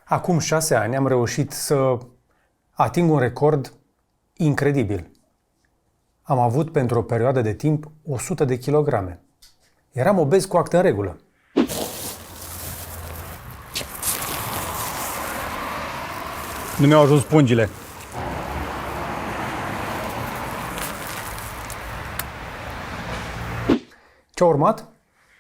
Acum 6 ani am reușit să ating un record incredibil. Am avut pentru o perioadă de timp 100 de kilograme. Eram obez cu act în regulă. Nu mi-au ajuns pungile. Ce a urmat?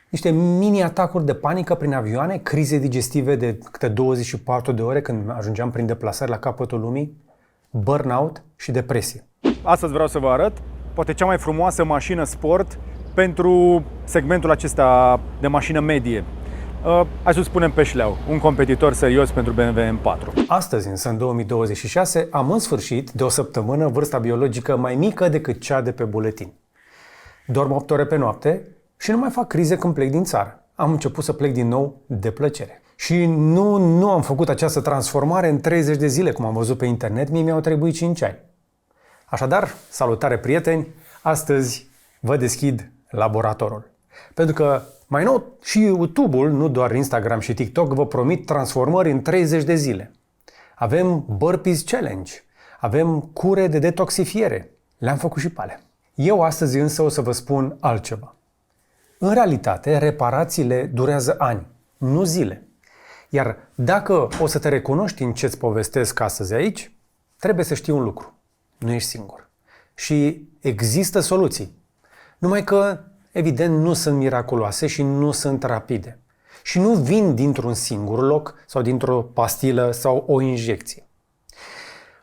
Niște mini-atacuri de panică prin avioane, crize digestive de câte 24 de ore când ajungeam prin deplasări la capătul lumii, burnout și depresie. Astăzi vreau să vă arăt poate cea mai frumoasă mașină sport pentru segmentul acesta de mașină medie. Hai să spunem pe șleau, un competitor serios pentru BMW M4. Astăzi, însă, în 2026, am în sfârșit, de o săptămână, vârsta biologică mai mică decât cea de pe buletin. Dorm 8 ore pe noapte și nu mai fac crize când plec din țară. Am început să plec din nou de plăcere. Și nu am făcut această transformare în 30 de zile, cum am văzut pe internet, mie mi-au trebuit 5 ani. Așadar, salutare prieteni, astăzi vă deschid laboratorul. Pentru că mai nou și YouTube-ul, nu doar Instagram și TikTok, vă promit transformări în 30 de zile. Avem Burpees Challenge, avem cure de detoxifiere, le-am făcut și pe alea. Eu astăzi însă o să vă spun altceva. În realitate, reparațiile durează ani, nu zile. Iar dacă o să te recunoști în ce-ți povestesc astăzi aici, trebuie să știi un lucru. Nu ești singur. Și există soluții. Numai că, evident, nu sunt miraculoase și nu sunt rapide. Și nu vin dintr-un singur loc sau dintr-o pastilă sau o injecție.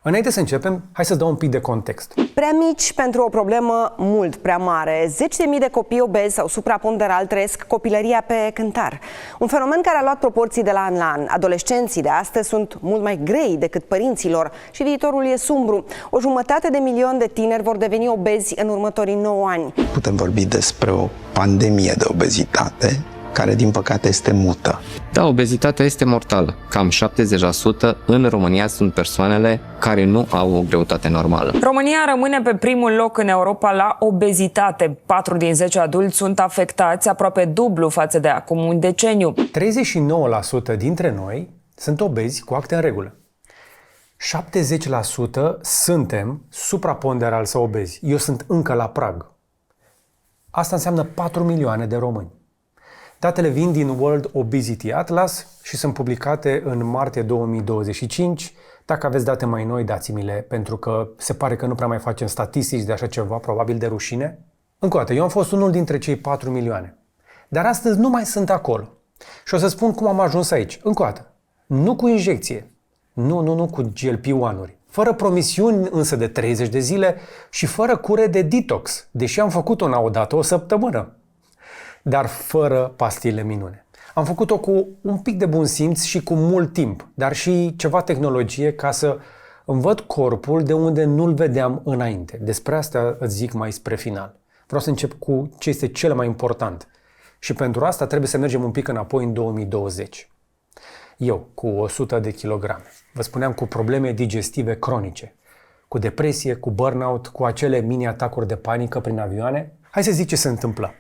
Înainte să începem, hai să dau un pic de context. Prea mici pentru o problemă mult prea mare. Zeci de mii de copii obezi sau supraponderali trăiesc copilăria pe cântar. Un fenomen care a luat proporții de la an la an. Adolescenții de astăzi sunt mult mai grei decât părinților și viitorul e sumbru. 1,5 milion de tineri vor deveni obezi în următorii 9 ani. Putem vorbi despre o pandemie de obezitate, care din păcate este mută. Da, obezitatea este mortală. Cam 70% în România sunt persoanele care nu au o greutate normală. România rămâne pe primul loc în Europa la obezitate. 4 din 10 adulți sunt afectați, aproape dublu față de acum un deceniu. 39% dintre noi sunt obezi cu acte în regulă. 70% suntem supraponderali sau obezi. Eu sunt încă la prag. Asta înseamnă 4 milioane de români. Datele vin din World Obesity Atlas și sunt publicate în martie 2025. Dacă aveți date mai noi, dați-mi-le, pentru că se pare că nu prea mai facem statistici de așa ceva, probabil de rușine. Încă o dată, eu am fost unul dintre cei 4 milioane. Dar astăzi nu mai sunt acolo. Și o să spun cum am ajuns aici. Încă o dată, nu cu injecție, nu cu GLP-1-uri, fără promisiuni însă de 30 de zile și fără cure de detox, deși am făcut-o odată o săptămână. Dar fără pastile minune. Am făcut-o cu un pic de bun simț și cu mult timp, dar și ceva tehnologie ca să îmi văd corpul de unde nu-l vedeam înainte. Despre asta îți zic mai spre final. Vreau să încep cu ce este cel mai important. Și pentru asta trebuie să mergem un pic înapoi în 2020. Eu, cu 100 de kilograme, vă spuneam, cu probleme digestive cronice, cu depresie, cu burnout, cu acele mini-atacuri de panică prin avioane. Hai să zic ce se întâmplă.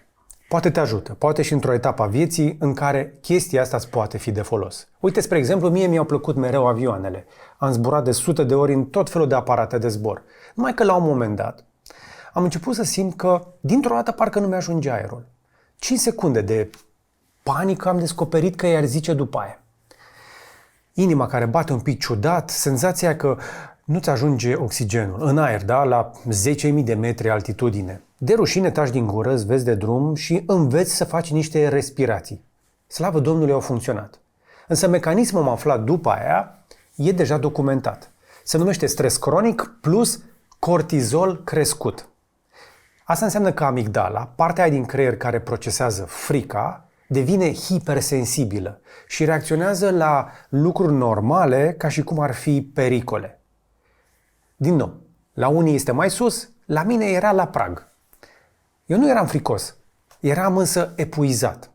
Poate te ajută, poate și într-o etapă a vieții în care chestia asta îți poate fi de folos. Uite, spre exemplu, mie mi-au plăcut mereu avioanele. Am zburat de sute de ori în tot felul de aparate de zbor. Numai că la un moment dat am început să simt că dintr-o dată parcă nu mi-ajunge aerul. 5 secunde de panică am descoperit că i-ar zice după aia. Inima care bate un pic ciudat, senzația că nu-ți ajunge oxigenul în aer, da? La 10.000 de metri altitudine. De rușine taci din gură, îți vezi de drum și înveți să faci niște respirații. Slavă Domnului, au funcționat. Însă mecanismul am aflat după aia e deja documentat. Se numește stres cronic plus cortizol crescut. Asta înseamnă că amigdala, partea aia din creier care procesează frica, devine hipersensibilă și reacționează la lucruri normale ca și cum ar fi pericole. Din nou, la unii este mai sus, la mine era la prag. Eu nu eram fricos, eram însă epuizat.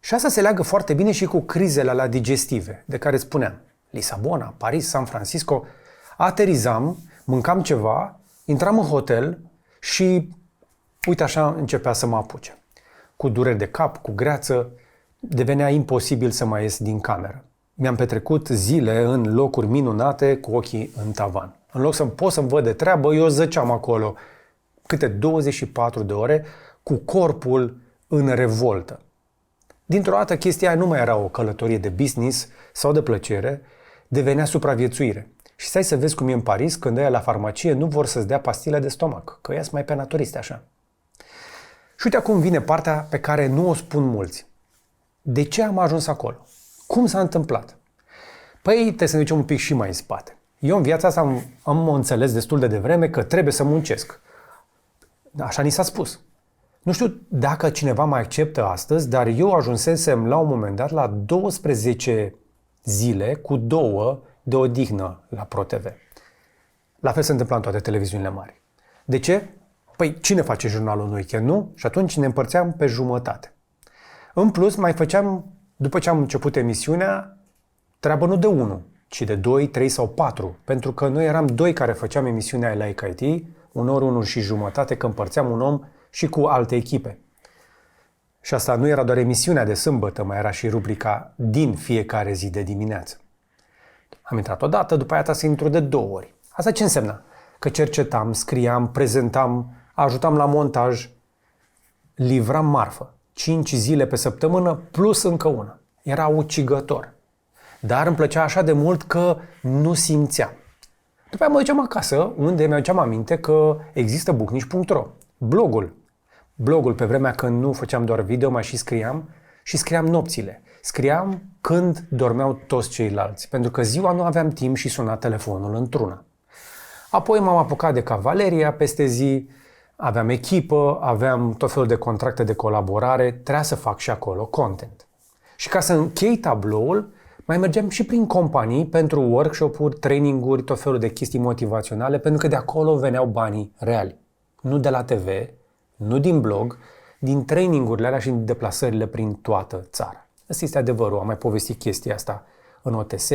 Și asta se leagă foarte bine și cu crizele alea digestive, de care spuneam. Lisabona, Paris, San Francisco. Aterizam, mâncam ceva, intram în hotel și uite așa începea să mă apuce. Cu dureri de cap, cu greață, devenea imposibil să mai ies din cameră. mi-am petrecut zile în locuri minunate cu ochii în tavan. În loc să pot să-mi văd de treabă, eu zăceam acolo câte 24 de ore cu corpul în revoltă. Dintr-o dată chestia aia nu mai era o călătorie de business sau de plăcere, devenea supraviețuire. Și stai să vezi cum e în Paris când ăia la farmacie nu vor să-ți dea pastile de stomac, că ea sunt mai pe naturiste așa. Și uite acum vine partea pe care nu o spun mulți. De ce am ajuns acolo? Cum s-a întâmplat? Păi trebuie să ne ducem un pic și mai în spate. Eu în viața asta am înțeles destul de devreme că trebuie să muncesc. Așa ni s-a spus. Nu știu dacă cineva mai acceptă astăzi, dar eu ajunsesem la un moment dat la 12 zile cu 2 de odihnă la ProTV. La fel se întâmpla în toate televiziunile mari. De ce? Păi cine face jurnalul în weekend, nu? Și atunci ne împărțeam pe jumătate. În plus, mai făceam, după ce am început emisiunea, treabă nu de 1, ci de 2, 3 sau 4. Pentru că noi eram 2 care făceam emisiunea la IKT, uneori 1 și jumătate, că împărțeam un om și cu alte echipe. Și asta nu era doar emisiunea de sâmbătă, mai era și rubrica din fiecare zi de dimineață. Am intrat odată, după aia să intru de 2 ori. Asta ce însemna? Că cercetam, scriam, prezentam, ajutam la montaj, livram marfă. 5 zile pe săptămână plus încă una. Era ucigător. Dar îmi plăcea așa de mult că nu simțeam. După aia mă duceam acasă, unde mi-aduceam aminte că există bucnici.ro. Blogul pe vremea când nu făceam doar video, mai și scriam nopțile. Scriam când dormeau toți ceilalți, pentru că ziua nu aveam timp și suna telefonul într-una. Apoi m-am apucat de Cavaleria peste zi, aveam echipă, aveam tot felul de contracte de colaborare, trebuia să fac și acolo content. Și ca să închei tabloul, mai mergeam și prin companii pentru workshop-uri, traininguri, tot felul de chestii motivaționale, pentru că de acolo veneau banii reali. Nu de la TV, nu din blog, din trainingurile alea și din deplasările prin toată țara. Asta este adevărul, am mai povestit chestia asta în OTS.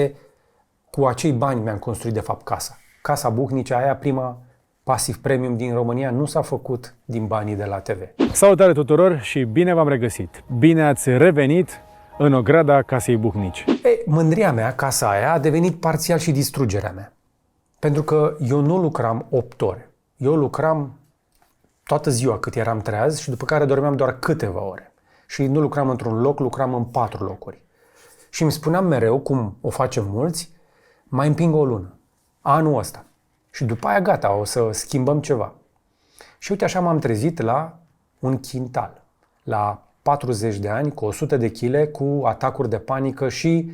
Cu acei bani mi-am construit de fapt casa. Casa Bucnice, aia prima pasiv premium din România, nu s-a făcut din banii de la TV. Salutare tuturor și bine v-am regăsit! Bine ați revenit în ograda Casei Bucnici. Mândria mea, casa aia, a devenit parțial și distrugerea mea. Pentru că eu nu lucram 8 ore. Eu lucram toată ziua cât eram treaz și după care dormeam doar câteva ore. Și nu lucram într-un loc, lucram în 4 locuri. Și îmi spuneam mereu, cum o facem mulți, mai împing o lună, anul ăsta. Și după aia gata, o să schimbăm ceva. Și uite așa m-am trezit la un chintal, la 40 de ani, cu 100 de kg, cu atacuri de panică și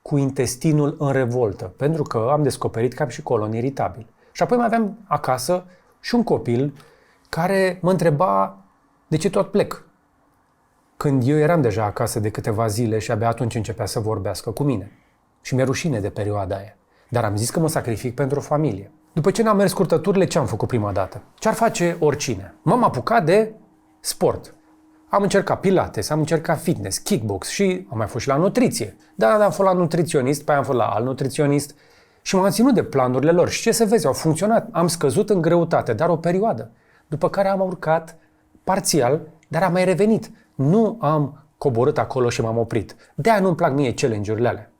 cu intestinul în revoltă, pentru că am descoperit că am și colon iritabil. Și apoi mai aveam acasă și un copil care mă întreba de ce tot plec. Când eu eram deja acasă de câteva zile și abia atunci începea să vorbească cu mine. Și mi-e rușine de perioada aia. Dar am zis că mă sacrific pentru familie. După ce n-am mers scurtăturile, ce am făcut prima dată? Ce ar face oricine? M-am apucat de sport. Am încercat pilates, am încercat fitness, kickbox și am mai fost și la nutriție. Dar am fost la nutriționist, pe aia am fost la alt nutriționist și m-am ținut de planurile lor. Și ce să vezi, au funcționat. Am scăzut în greutate, dar o perioadă. După care am urcat parțial, dar am mai revenit. Nu am coborât acolo și m-am oprit. De-aia nu-mi plac mie challenge-urile alea.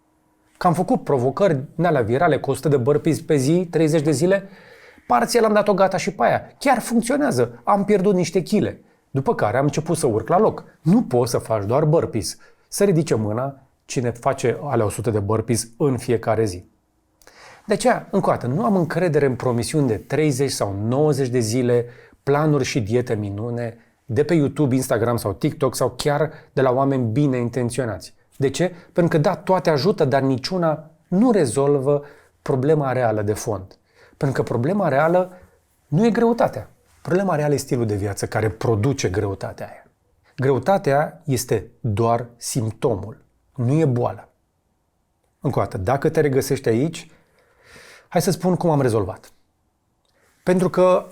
Că am făcut provocări alea virale cu 100 de burpees pe zi, 30 de zile, parțial am dat-o gata și pe aia. Chiar funcționează. Am pierdut niște chile. După care am început să urc la loc. Nu poți să faci doar burpees. Să ridice mâna cine face alea 100 de burpees în fiecare zi. De aceea, încă o dată, nu am încredere în promisiuni de 30 sau 90 de zile, planuri și diete minune, de pe YouTube, Instagram sau TikTok sau chiar de la oameni bine intenționați. De ce? Pentru că da, toate ajută, dar niciuna nu rezolvă problema reală de fond. Pentru că problema reală nu e greutatea. Problema reală e stilul de viață care produce greutatea aia. Greutatea este doar simptomul, nu e boala. Încă o dată, dacă te regăsești aici, hai să spun cum am rezolvat. Pentru că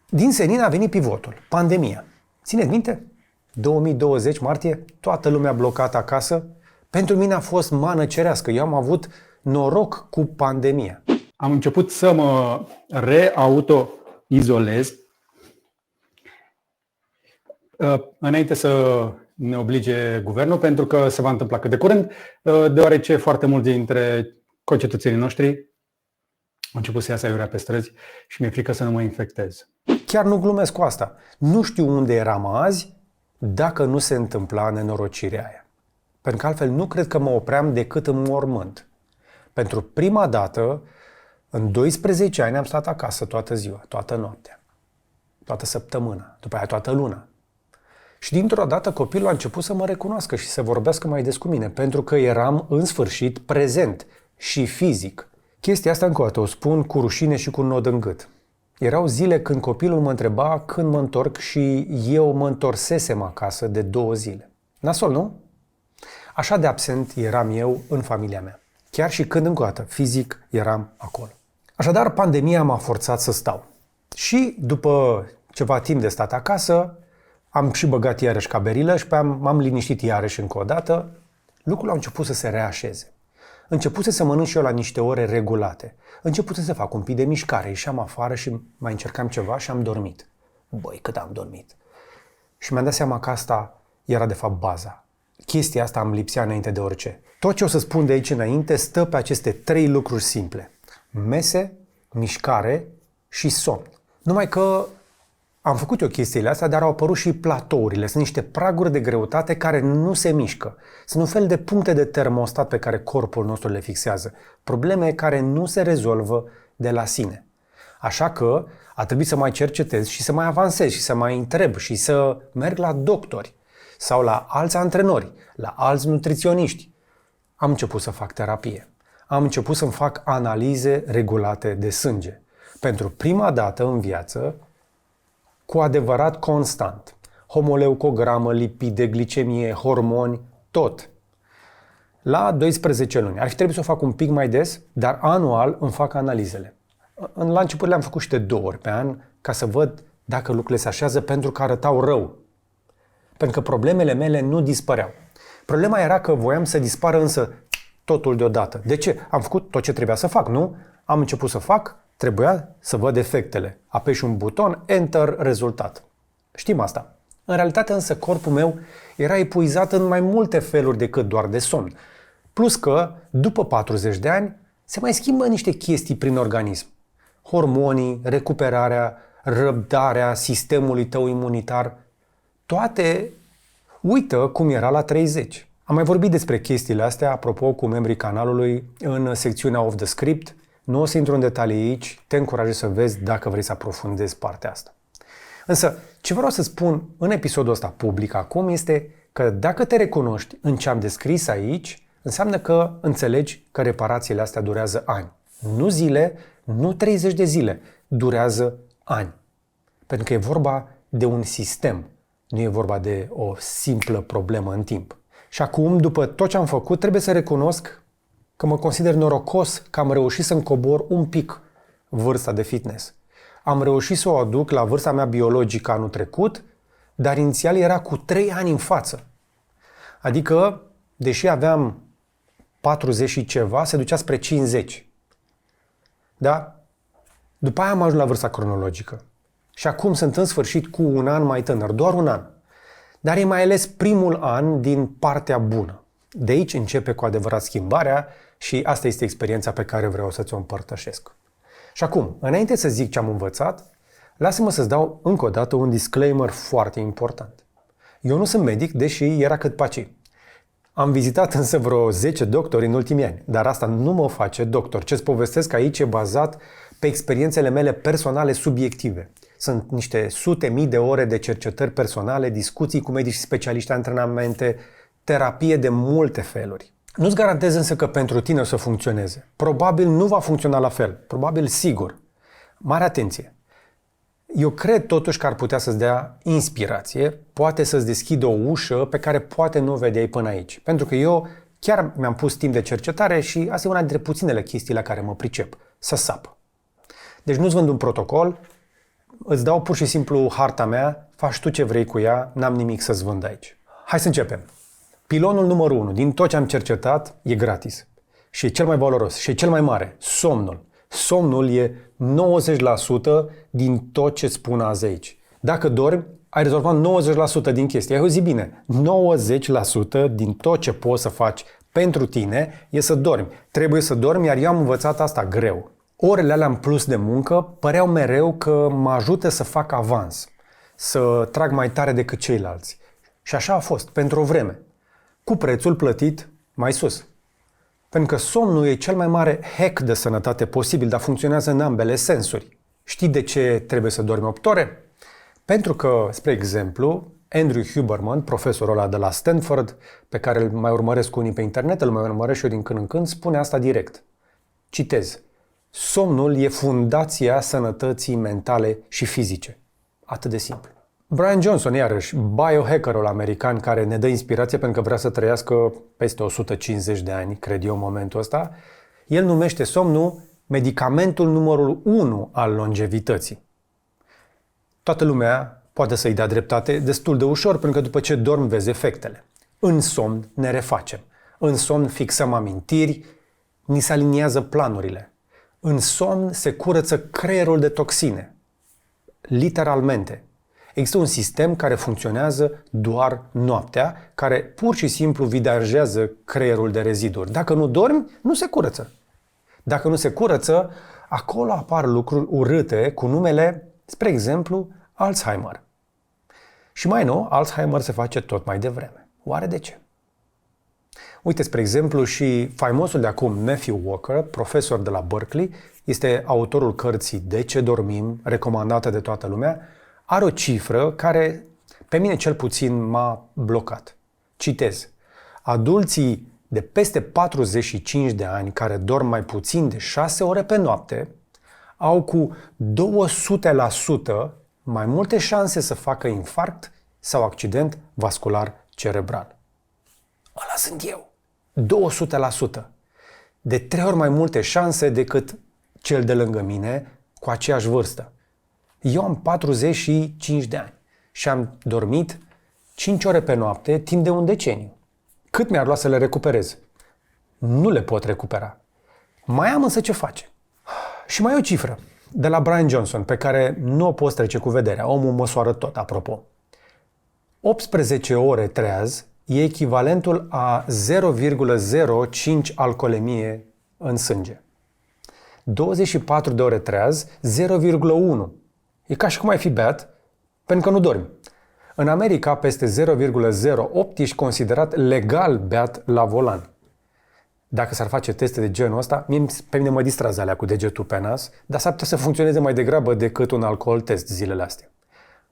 din senin a venit pivotul, pandemia. Țineți minte? 2020, martie, toată lumea blocată acasă. Pentru mine a fost mană cerească. Eu am avut noroc cu pandemia. Am început să mă reauto-izolez. Înainte să ne oblige guvernul, pentru că se va întâmpla cât de curând, deoarece foarte mulți dintre concetățenii noștri au început să iasă aiurea pe străzi și mi-e frică să nu mă infectez. Chiar nu glumesc cu asta. Nu știu unde eram azi dacă nu se întâmpla nenorocirea aia. Pentru că altfel nu cred că mă opream decât în mormânt. Pentru prima dată, în 12 ani am stat acasă toată ziua, toată noaptea, toată săptămâna, după aia toată luna. Și dintr-o dată copilul a început să mă recunoască și să vorbească mai des cu mine, pentru că eram în sfârșit prezent și fizic. Chestia asta încă o dată o spun cu rușine și cu un nod în gât. Erau zile când copilul mă întreba când mă întorc și eu mă întorsesem acasă de 2 zile. Nasol, nu? Așa de absent eram eu în familia mea. Chiar și când încă o dată, fizic, eram acolo. Așadar, pandemia m-a forțat să stau. Și după ceva timp de stat acasă, am și băgat iarăși caberilă și m-am liniștit iarăși încă o dată. Lucrurile au început să se reașeze. Începuse să mănânc și eu la niște ore regulate. Începuse să fac un pic de mișcare, ieșeam afară și mai încercam ceva și am dormit. Băi, cât am dormit! Și mi-am dat seama că asta era de fapt baza. Chestia asta îmi lipsea înainte de orice. Tot ce o să spun de aici înainte stă pe aceste 3 lucruri simple. Mese, mișcare și somn. Numai că am făcut eu chestiile astea, dar au apărut și platourile. Sunt niște praguri de greutate care nu se mișcă. Sunt un fel de puncte de termostat pe care corpul nostru le fixează. Probleme care nu se rezolvă de la sine. Așa că a trebuit să mai cercetez și să mai avansez și să mai întreb și să merg la doctori sau la alți antrenori, la alți nutriționiști. Am început să fac terapie. Am început să-mi fac analize regulate de sânge. Pentru prima dată în viață, cu adevărat constant. Homoleucogramă, lipide, glicemie, hormoni, tot. La 12 luni. Ar fi trebuit să o fac un pic mai des, dar anual îmi fac analizele. La început le-am făcut și de 2 ori pe an, ca să văd dacă lucrurile se așează, pentru că arătau rău. Pentru că problemele mele nu dispăreau. Problema era că voiam să dispară însă totul deodată. De ce? Am făcut tot ce trebuia să fac, nu? Am început să fac, trebuia să văd efectele. Apeși un buton, enter, rezultat. Știm asta. În realitate însă corpul meu era epuizat în mai multe feluri decât doar de somn. Plus că, după 40 de ani, se mai schimbă niște chestii prin organism. Hormonii, recuperarea, răbdarea sistemului tău imunitar, toate uită cum era la 30. Am mai vorbit despre chestiile astea, apropo, cu membrii canalului în secțiunea Off the Script. Nu o să intru în detalii aici, te încurajez să vezi dacă vrei să aprofundezi partea asta. Însă, ce vreau să spun în episodul ăsta public acum este că dacă te recunoști în ce am descris aici, înseamnă că înțelegi că reparațiile astea durează ani. Nu zile, nu 30 de zile, durează ani. Pentru că e vorba de un sistem, nu e vorba de o simplă problemă în timp. Și acum, după tot ce am făcut, trebuie să recunosc că mă consider norocos că am reușit să-mi cobor un pic vârsta de fitness. Am reușit să o aduc la vârsta mea biologică anul trecut, dar inițial era cu 3 ani în față. Adică, deși aveam 40 și ceva, se ducea spre 50. Da? După aia am ajuns la vârsta cronologică. Și acum sunt în sfârșit cu 1 an mai tânăr, doar 1 an. Dar e mai ales primul an din partea bună. De aici începe cu adevărat schimbarea și asta este experiența pe care vreau să ți-o împărtășesc. Și acum, înainte să zic ce am învățat, lasă-mă să-ți dau încă o dată un disclaimer foarte important. Eu nu sunt medic, deși era cât paci. Am vizitat însă vreo 10 doctori în ultimii ani, dar asta nu mă face doctor. Ce-ți povestesc aici e bazat pe experiențele mele personale subiective. Sunt niște sute mii de ore de cercetări personale, discuții cu medici și specialiști, antrenamente, terapie de multe feluri. Nu-ți garantez însă că pentru tine o să funcționeze. Probabil nu va funcționa la fel, probabil sigur. Mare atenție! Eu cred totuși că ar putea să-ți dea inspirație, poate să-ți deschidă o ușă pe care poate nu o vedeai până aici. Pentru că eu chiar mi-am pus timp de cercetare și asta e una dintre puținele chestii la care mă pricep, să sap. Deci nu-ți vând un protocol, îți dau pur și simplu harta mea, faci tu ce vrei cu ea, n-am nimic să-ți vând aici. Hai să începem. Pilonul numărul 1 din tot ce am cercetat e gratis și e cel mai valoros și e cel mai mare, somnul. Somnul e 90% din tot ce spun azi aici. Dacă dormi, ai rezolvat 90% din chestii. Ai auzit bine, 90% din tot ce poți să faci pentru tine e să dormi. Trebuie să dormi, iar eu am învățat asta greu. Orele alea în plus de muncă păreau mereu că mă ajută să fac avans, să trag mai tare decât ceilalți. Și așa a fost, pentru o vreme, cu prețul plătit mai sus. Pentru că somnul e cel mai mare hack de sănătate posibil, dar funcționează în ambele sensuri. Știi de ce trebuie să dormi 8 ore? Pentru că, spre exemplu, Andrew Huberman, profesorul ăla de la Stanford, pe care îl mai urmăresc unii pe internet, îl mai urmăresc și eu din când în când, spune asta direct. Citez. Somnul e fundația sănătății mentale și fizice. Atât de simplu. Brian Johnson, iarăși, biohackerul american care ne dă inspirație pentru că vrea să trăiască peste 150 de ani, cred eu, în momentul ăsta, el numește somnul medicamentul numărul 1 al longevității. Toată lumea poate să-i dea dreptate destul de ușor, pentru că după ce dormi vezi efectele. În somn ne refacem. În somn fixăm amintiri, ni se aliniază planurile. În somn se curăță creierul de toxine. Literalmente. Există un sistem care funcționează doar noaptea, care pur și simplu vidanjează creierul de reziduri. Dacă nu dormi, nu se curăță. Dacă nu se curăță, acolo apar lucruri urâte cu numele, spre exemplu, Alzheimer. Și mai nou, Alzheimer se face tot mai devreme. Oare de ce? Uite, spre exemplu, și faimosul de acum Matthew Walker, profesor de la Berkeley, este autorul cărții De ce dormim, recomandată de toată lumea, are o cifră care, pe mine cel puțin, m-a blocat. Citez. Adulții de peste 45 de ani care dorm mai puțin de 6 ore pe noapte au cu 200% mai multe șanse să facă infarct sau accident vascular cerebral. Ăla sunt eu. 200%. De 3 ori mai multe șanse decât cel de lângă mine cu aceeași vârstă. Eu am 45 de ani și am dormit 5 ore pe noapte timp de un deceniu. Cât mi-ar lua să le recuperez? Nu le pot recupera. Mai am însă ce face. Și mai e o cifră de la Brian Johnson pe care nu o poți trece cu vederea. Omul măsoară tot, apropo. 18 ore treaz e echivalentul a 0,05 alcoolemie în sânge. 24 de ore treaz, 0,1. E ca și cum ai fi beat, pentru că nu dormi. În America, peste 0,08 ești considerat legal beat la volan. Dacă s-ar face teste de genul ăsta, pe mine mă distrează alea cu degetul pe nas, dar s-ar putea să funcționeze mai degrabă decât un alcool test zilele astea.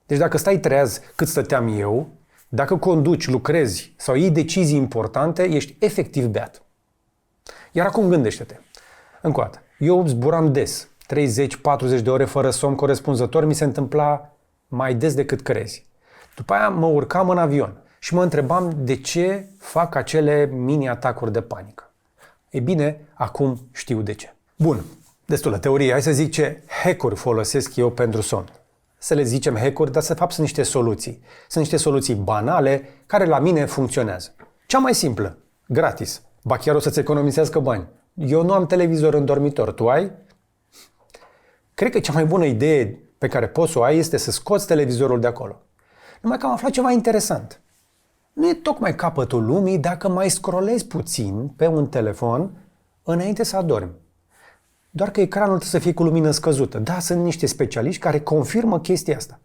Deci dacă stai treaz cât stăteam eu, dacă conduci, lucrezi sau iei decizii importante, ești efectiv beat. Iar acum gândește-te. Încă o dată, eu zburam des, 30-40 de ore fără somn corespunzător, mi se întâmpla mai des decât crezi. După aia mă urcam în avion și mă întrebam de ce fac acele mini-atacuri de panică. E bine, acum știu de ce. Bun, destulă teorie. Hai să zic ce hack-uri folosesc eu pentru somn. Să le zicem hack-uri, dar de fapt sunt niște soluții. Sunt niște soluții banale care la mine funcționează. Cea mai simplă, gratis. Ba chiar o să-ți economisească bani. Eu nu am televizor în dormitor, tu ai? Cred că cea mai bună idee pe care poți să o ai este să scoți televizorul de acolo. Numai că am aflat ceva interesant. Nu e tocmai capătul lumii dacă mai scrollezi puțin pe un telefon înainte să adormi. Doar că ecranul trebuie să fie cu lumină scăzută. Da, sunt niște specialiști care confirmă chestia asta.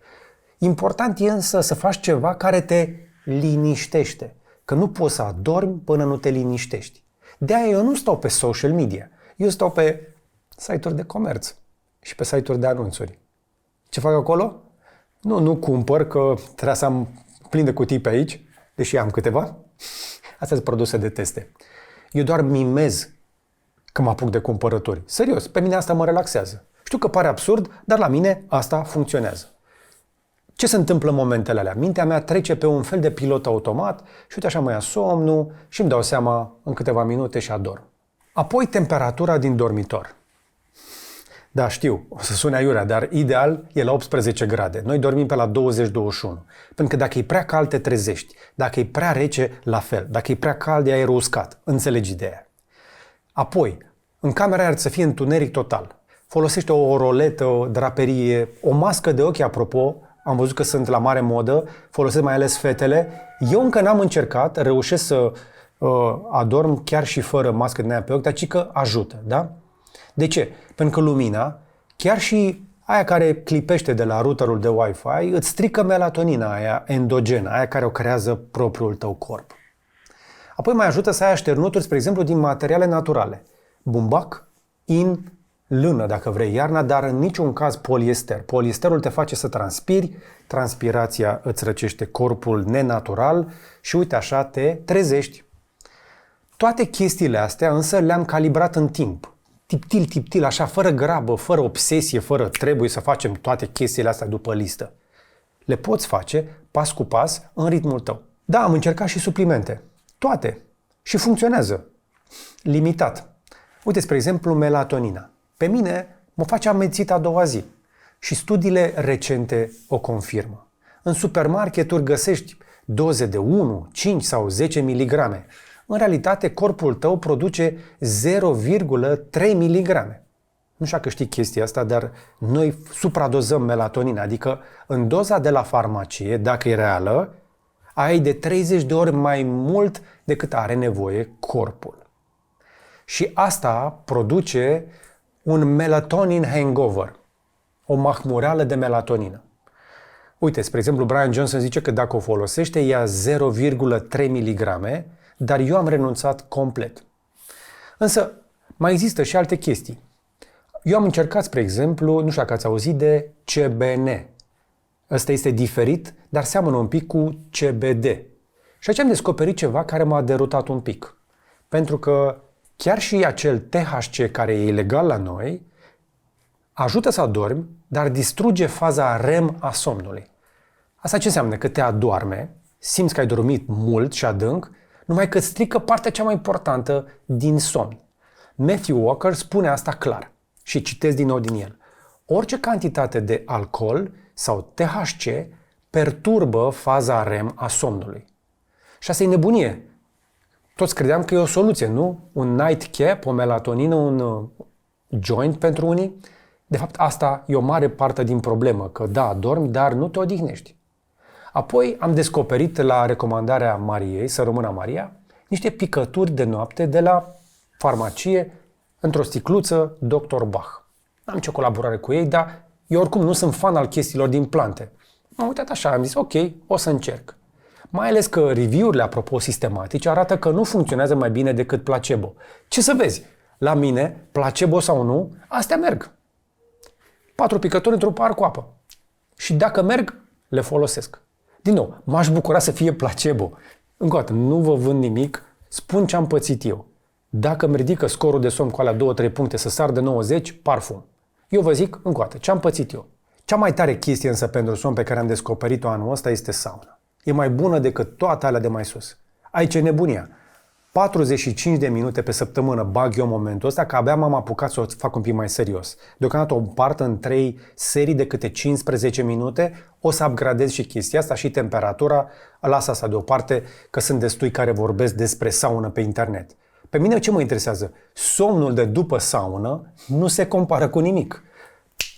Important e însă să faci ceva care te liniștește. Că nu poți să adormi până nu te liniștești. De-aia eu nu stau pe social media. Eu stau pe site-uri de comerț și pe site-uri de anunțuri. Ce fac acolo? Nu cumpăr, că trebuie să am plin de cutii pe aici, deși am câteva. Astea sunt produse de teste. Eu doar mimez că mă apuc de cumpărături. Serios, pe mine asta mă relaxează. Știu că pare absurd, dar la mine asta funcționează. Ce se întâmplă în momentele alea? Mintea mea trece pe un fel de pilot automat și uite așa mă ia somnul și îmi dau seama în câteva minute și adorm. Apoi temperatura din dormitor. Da, știu, o să sune aiurea, dar ideal e la 18 grade. Noi dormim pe la 20-21. Pentru că dacă e prea cald, te trezești. Dacă e prea rece, la fel. Dacă e prea cald, e aerul uscat. Înțelegi ideea. Apoi, în camera aia ar să fie întuneric total. Folosește o roletă, o draperie, o mască de ochi, apropo, am văzut că sunt la mare modă, folosesc mai ales fetele. Eu încă n-am încercat, reușesc să adorm chiar și fără mască din aia pe ochi, dar ci că ajută, da? De ce? Pentru că lumina, chiar și aia care clipește de la routerul de Wi-Fi, îți strică melatonina aia endogenă, aia care o creează propriul tău corp. Apoi mai ajută să ai așternuturi, spre exemplu, din materiale naturale. Bumbac, in, lână, dacă vrei, iarna, dar în niciun caz poliester. Poliesterul te face să transpiri, transpirația îți răcește corpul nenatural și uite așa te trezești. Toate chestiile astea însă le-am calibrat în timp. Tiptil, așa, fără grabă, fără obsesie, fără trebuie să facem toate chestiile astea după listă. Le poți face pas cu pas în ritmul tău. Da, am încercat și suplimente. Toate. Și funcționează. Limitat. Uite, spre exemplu, melatonina. Pe mine mă face amețit a doua zi. Și studiile recente o confirmă. În supermarketuri găsești doze de 1, 5 sau 10 mg. În realitate, corpul tău produce 0,3 mg. Nu știu că știi chestia asta, dar noi supradozăm melatonina, adică în doza de la farmacie, dacă e reală, ai de 30 de ori mai mult decât are nevoie corpul. Și asta produce un melatonin hangover, o mahmureală de melatonină. Uite, spre exemplu, Brian Johnson zice că dacă o folosește, ia 0,3 mg, dar eu am renunțat complet. Însă, mai există și alte chestii. Eu am încercat, spre exemplu, nu știu dacă ați auzit de CBN. Ăsta este diferit, dar seamănă un pic cu CBD. Și aici am descoperit ceva care m-a derutat un pic. Pentru că chiar și acel THC care e ilegal la noi, ajută să adormi, dar distruge faza REM a somnului. Asta ce înseamnă? Că te adorme, simți că ai dormit mult și adânc, numai că îți strică partea cea mai importantă din somn. Matthew Walker spune asta clar și citesc din nou din el. Orice cantitate de alcool sau THC perturbă faza REM a somnului. Și asta e nebunie. Toți credeam că e o soluție, nu? Un nightcap, o melatonină, un joint pentru unii. De fapt, asta e o mare parte din problemă, că da, dormi, dar nu te odihnești. Apoi am descoperit la recomandarea Mariei, să rămână Maria, niște picături de noapte de la farmacie într-o sticluță Dr. Bach. N-am nicio colaborare cu ei, dar eu oricum nu sunt fan al chestiilor din plante. M-am uitat așa, am zis, ok, o să încerc. Mai ales că review-urile, apropo, sistematice, arată că nu funcționează mai bine decât placebo. Ce să vezi? La mine, placebo sau nu, astea merg. 4 picături într-un pahar cu apă. Și dacă merg, le folosesc. Din nou, m-aș bucura să fie placebo. Încă o dată, nu vă vând nimic, spun ce am pățit eu. Dacă îmi ridică scorul de somn cu alea 2-3 puncte să sar de 90, parfum. Eu vă zic, încă o dată, ce am pățit eu. Cea mai tare chestie însă pentru somn pe care am descoperit-o anul ăsta este sauna. E mai bună decât toate alea de mai sus. Aici e nebunia. 45 de minute pe săptămână bag eu momentul ăsta, că abia m-am apucat să o fac un pic mai serios. Deocamdată o împart în 3 serii de câte 15 minute, o să upgradez și chestia asta și temperatura, las asta deoparte, că sunt destui care vorbesc despre saună pe internet. Pe mine ce mă interesează? Somnul de după saună nu se compară cu nimic.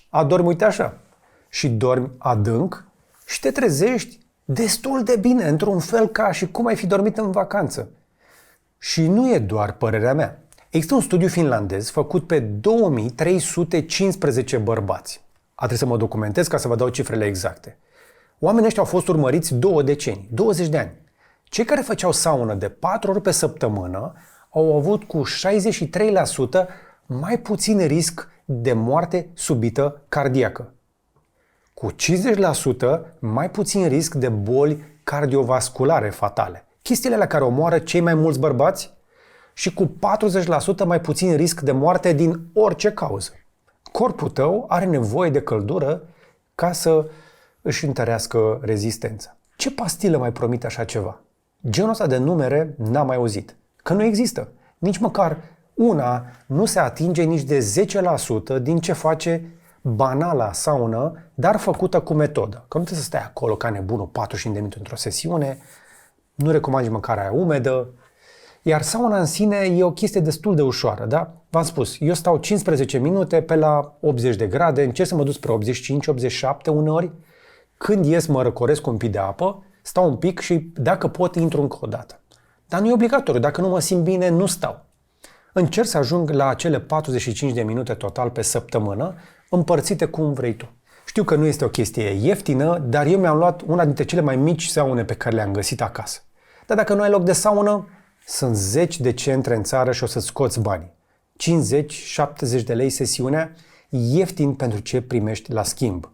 Adormi, uite așa, și dormi adânc și te trezești destul de bine, într-un fel ca și cum ai fi dormit în vacanță. Și nu e doar părerea mea. Există un studiu finlandez făcut pe 2315 bărbați. A trebuit să mă documentez ca să vă dau cifrele exacte. Oamenii ăștia au fost urmăriți 2 decenii, 20 de ani. Cei care făceau saună de 4 ori pe săptămână au avut cu 63% mai puțin risc de moarte subită cardiacă. Cu 50% mai puțin risc de boli cardiovasculare fatale. Chestiile la care omoară cei mai mulți bărbați și cu 40% mai puțin risc de moarte din orice cauză. Corpul tău are nevoie de căldură ca să își întărească rezistența. Ce pastilă mai promite așa ceva? Genul ăsta de numere n-am mai auzit. Că nu există. Nici măcar una nu se atinge nici de 10% din ce face banala saună, dar făcută cu metodă. Că nu trebuie să stai acolo ca nebunul 45 de minute într-o sesiune, nu recomand nici măcar aia umedă, iar sauna în sine e o chestie destul de ușoară, da? V-am spus, eu stau 15 minute pe la 80 de grade, încerc să mă duc spre 85-87 uneori, Când ies, mă răcoresc cu un pic de apă, stau un pic și dacă pot, intru încă o dată. Dar nu e obligatoriu, dacă nu mă simt bine, nu stau. Încerc să ajung la acele 45 de minute total pe săptămână, împărțite cum vrei tu. Știu că nu este o chestie ieftină, dar eu mi-am luat una dintre cele mai mici saune pe care le-am găsit acasă. Dar dacă nu ai loc de saună, sunt zeci de centre în țară și o să scoți banii. 50-70 de lei sesiunea, ieftin pentru ce primești la schimb.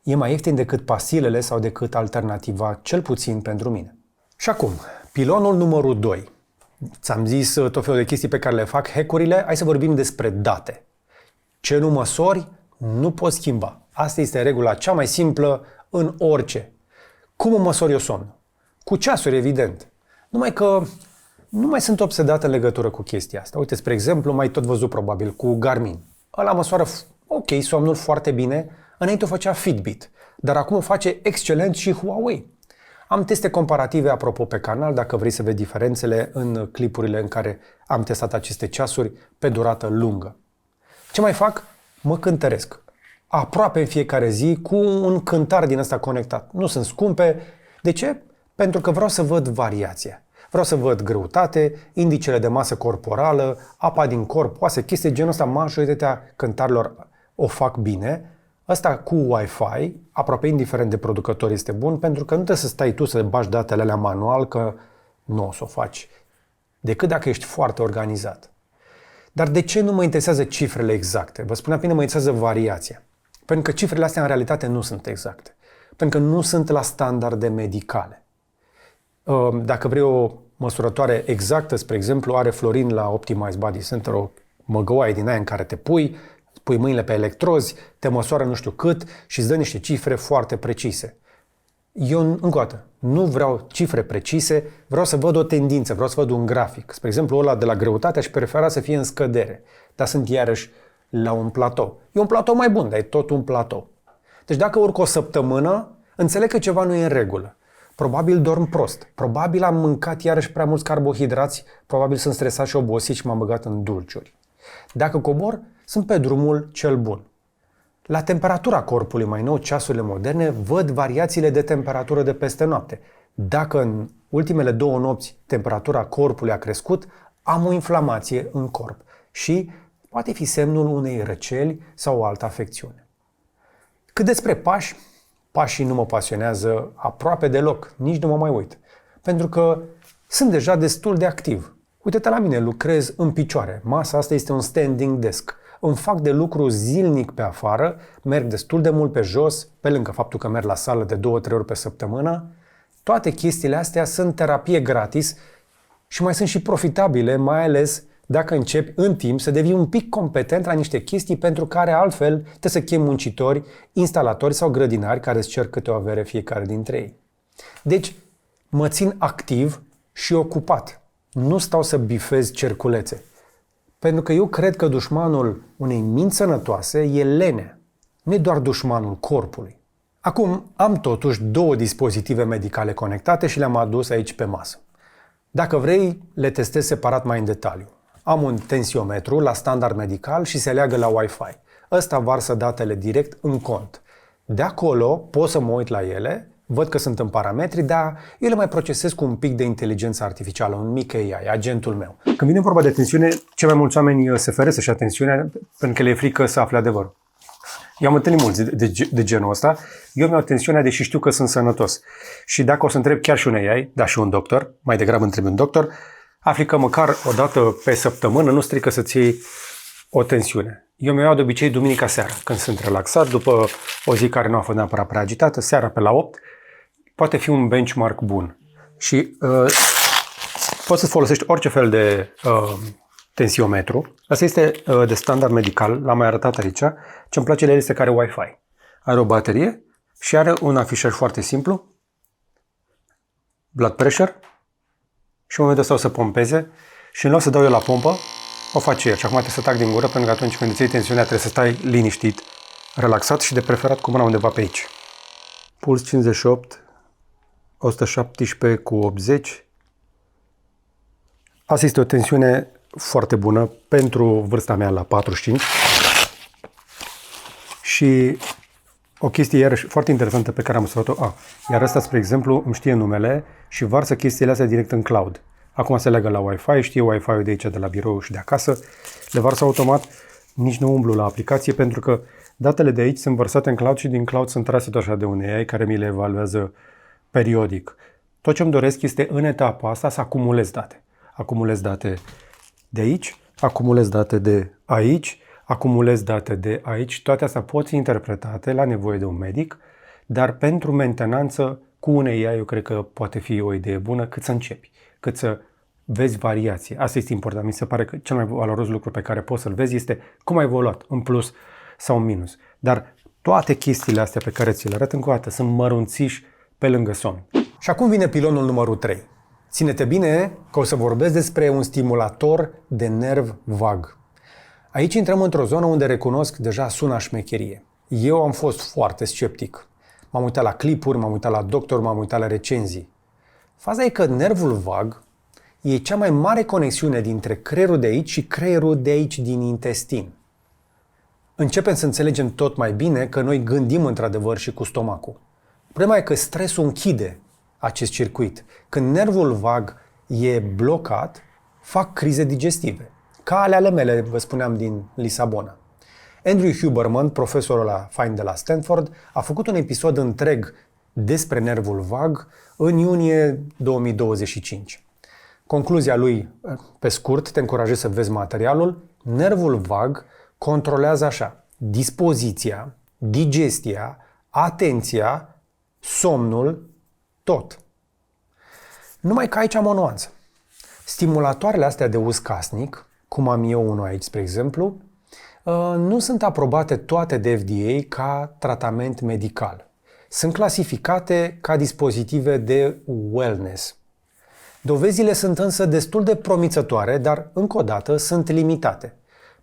E mai ieftin decât pastilele sau decât alternativa, cel puțin pentru mine. Și acum, pilonul numărul 2. Ți-am zis tot felul de chestii pe care le fac hackurile, hai să vorbim despre date. Ce nu măsori, nu poți schimba. Asta este regula cea mai simplă în orice. Cum îmi măsor eu somnul? Cu ceasuri, evident. Numai că nu mai sunt obsedat în legătură cu chestia asta. Uite, spre exemplu, mai tot văzut probabil cu Garmin. Ăla măsoară somnul foarte bine, înainte o făcea Fitbit, dar acum o face excelent și Huawei. Am teste comparative, apropo, pe canal, dacă vrei să vezi diferențele în clipurile în care am testat aceste ceasuri pe durată lungă. Ce mai fac? Mă cântăresc. Aproape în fiecare zi cu un cântar din ăsta conectat. Nu sunt scumpe. De ce? Pentru că vreau să văd variația. Vreau să văd greutate, indicele de masă corporală, apa din corp, oase, chestii genul ăsta, majoritatea cântarilor o fac bine. Asta cu Wi-Fi, aproape indiferent de producător, este bun, pentru că nu trebuie să stai tu să bagi datele alea manual, că nu o să o faci, decât dacă ești foarte organizat. Dar de ce nu mă interesează cifrele exacte? Vă spuneam bine, mă interesează variația. Pentru că cifrele astea în realitate nu sunt exacte. Pentru că nu sunt la standarde medicale. Dacă vrei o măsurătoare exactă, spre exemplu, are Florin la Optimize Body Center o măgăoaie din aia în care te pui mâinile pe electrozi, te măsoară nu știu cât și îți dă niște cifre foarte precise. Eu, încă o dată, nu vreau cifre precise, vreau să văd o tendință, vreau să văd un grafic. Spre exemplu, ăla de la greutate aș prefera să fie în scădere, dar sunt iarăși la un platou. E un platou mai bun, dar e tot un platou. Deci dacă urc o săptămână, înțeleg că ceva nu e în regulă. Probabil dorm prost, probabil am mâncat iarăși prea mulți carbohidrați, probabil sunt stresat și obosit și m-am băgat în dulciuri. Dacă cobor, sunt pe drumul cel bun. La temperatura corpului, mai nou, ceasurile moderne, văd variațiile de temperatură de peste noapte. Dacă în ultimele 2 nopți temperatura corpului a crescut, am o inflamație în corp și poate fi semnul unei răceli sau o altă afecțiune. Cât despre pașii nu mă pasionează aproape deloc, nici nu mă mai uit, pentru că sunt deja destul de activ. Uite-te la mine, lucrez în picioare, masa asta este un standing desk. Îmi fac de lucru zilnic pe afară, merg destul de mult pe jos, pe lângă faptul că merg la sală de 2-3 ori pe săptămână. Toate chestiile astea sunt terapie gratis și mai sunt și profitabile, mai ales dacă începi în timp să devii un pic competent la niște chestii pentru care altfel trebuie să chemi muncitori, instalatori sau grădinari care îți cer câte o avere fiecare dintre ei. Deci, mă țin activ și ocupat. Nu stau să bifez cerculețe. Pentru că eu cred că dușmanul unei minți sănătoase e lenea. Nu e doar dușmanul corpului. Acum am totuși 2 dispozitive medicale conectate și le-am adus aici pe masă. Dacă vrei, le testez separat mai în detaliu. Am un tensiometru la standard medical și se leagă la Wi-Fi. Ăsta varsă datele direct în cont. De acolo pot să mă uit la ele, văd că sunt în parametri, dar eu le mai procesez cu un pic de inteligență artificială, un mic AI, agentul meu. Când vine vorba de tensiune, cei mai mulți oameni se feresc să-și ia tensiunea pentru că le e frică să afle adevărul. Eu am întâlnit mulți de genul ăsta. Eu mi-au tensiunea deși știu că sunt sănătos. Și dacă o să întreb chiar și un AI, dar și un doctor, mai degrabă întreb un doctor, afli că măcar o dată pe săptămână nu strică să-ți iei o tensiune. Eu mi-o iau de obicei duminica seara, când sunt relaxat, după o zi care nu a fost neapărat prea agitată, seara pe la 8, poate fi un benchmark bun. Și poți să folosești orice fel de tensiometru. Asta este de standard medical, l-am mai arătat aici. Ce-mi place de el este că are Wi-Fi. Are o baterie și are un afișaj foarte simplu, blood pressure, și în momentul ăsta o să pompeze și în loc să dau eu la pompă, o face el. Și acum trebuie să tac din gură, pentru că atunci când îți iei tensiunea trebuie să stai liniștit, relaxat și de preferat cu mâna undeva pe aici. Puls 58, 117 cu 80. Asta este o tensiune foarte bună pentru vârsta mea la 45. Și O chestie iarăși foarte interesantă pe care am observat-o. Iar ăsta, spre exemplu, îmi știe numele și varsă chestiile astea direct în cloud. Acum se leagă la Wi-Fi, știe Wi-Fi-ul de aici, de la birou și de acasă, le varsă automat, nici nu umblu la aplicație, pentru că datele de aici sunt vărsate în cloud și din cloud sunt trase tot așa de un AI care mi le evaluează periodic. Tot ce îmi doresc este în etapa asta să acumulez date. Acumulez date de aici, acumulez date de aici, acumulez date de aici. Toate astea pot fi interpretate la nevoie de un medic, dar pentru mentenanță cu un AI eu cred că poate fi o idee bună cât să începi, cât să vezi variație. Asta este important. Mi se pare că cel mai valoros lucru pe care poți să-l vezi este cum ai evoluat, în plus sau în minus. Dar toate chestiile astea pe care ți le arăt încă o dată sunt mărunțiși pe lângă somn. Și acum vine pilonul numărul 3. Ține-te bine că o să vorbesc despre un stimulator de nerv vag. Aici intrăm într-o zonă unde recunosc deja sună a șmecherie. Eu am fost foarte sceptic. M-am uitat la clipuri, m-am uitat la doctor, m-am uitat la recenzii. Faza e că nervul vag e cea mai mare conexiune dintre creierul de aici și creierul de aici din intestin. Începem să înțelegem tot mai bine că noi gândim într-adevăr și cu stomacul. Problema e că stresul închide acest circuit. Când nervul vag e blocat, fac crize digestive. Ca ale mele, vă spuneam, din Lisabona. Andrew Huberman, profesorul la fain de la Stanford, a făcut un episod întreg despre nervul vag în iunie 2025. Concluzia lui, pe scurt, te încurajez să vezi materialul, nervul vag controlează așa: dispoziția, digestia, atenția, somnul, tot. Numai că aici am o nuanță. Stimulatoarele astea de uz casnic, cum am eu unul aici, spre exemplu, nu sunt aprobate toate de FDA ca tratament medical. Sunt clasificate ca dispozitive de wellness. Dovezile sunt însă destul de promițătoare, dar, încă o dată, sunt limitate.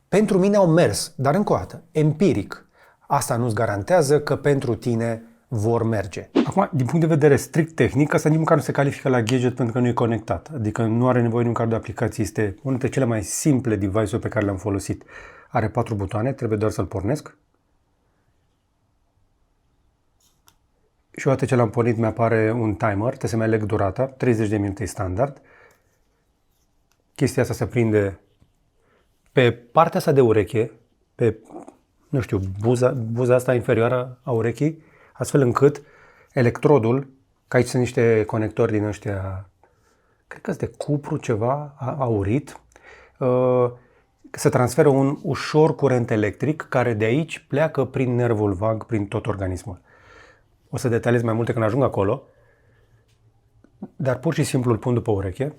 Pentru mine au mers, dar, încă o dată, empiric. Asta nu-ți garantează că pentru tine vor merge. Acum, din punct de vedere strict tehnic, asta nici măcar nu se califică la gadget pentru că nu e conectat. Adică nu are nevoie niciun de aplicație. Este unul dintre cele mai simple device-uri pe care le-am folosit. Are 4 butoane, trebuie doar să-l pornesc. Și odată ce l-am pornit, mi-apare un timer, trebuie să-mi aleg durata, 30 de minute standard. Chestia asta se prinde pe partea asta de ureche, pe, nu știu, buza asta inferioară a urechii, astfel încât electrodul, că aici sunt niște conectori din ăștia, cred că sunt de cupru ceva, aurit, se transferă un ușor curent electric care de aici pleacă prin nervul vag, prin tot organismul. O să detaliez mai multe când ajung acolo, dar pur și simplu îl pun după ureche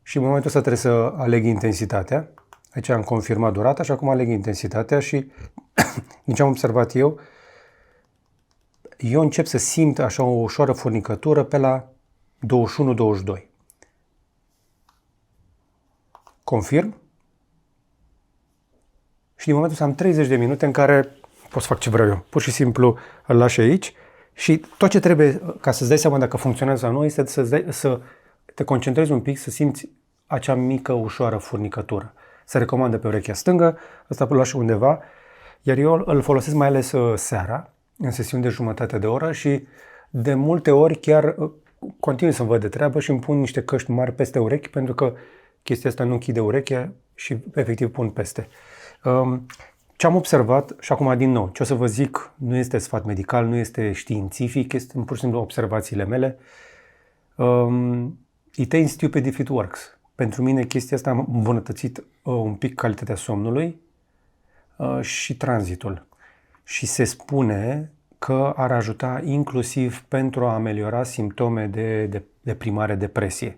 și în momentul ăsta trebuie să aleg intensitatea. Aici am confirmat durata și acum aleg intensitatea și din ce am observat eu încep să simt așa o ușoară furnicătură pe la 21-22. Confirm. Și din momentul ăsta am 30 de minute în care pot să fac ce vreau eu. Pur și simplu îl lași aici și tot ce trebuie ca să-ți dai seama dacă funcționează sau nu este să te concentrezi un pic, să simți acea mică, ușoară furnicătură. Se recomandă pe urechea stângă, ăsta îl lași undeva, iar eu îl folosesc mai ales seara, în sesiuni de jumătate de oră și de multe ori chiar continui să-mi văd de treabă și îmi pun niște căști mari peste urechi pentru că chestia asta nu închide urechea și efectiv pun peste. Ce am observat, și acum din nou, ce o să vă zic nu este sfat medical, nu este științific, este pur și simplu observațiile mele. It ain't stupid if it works. Pentru mine chestia asta a îmbunătățit un pic calitatea somnului și tranzitul. Și se spune că ar ajuta inclusiv pentru a ameliora simptome de deprimare, depresie.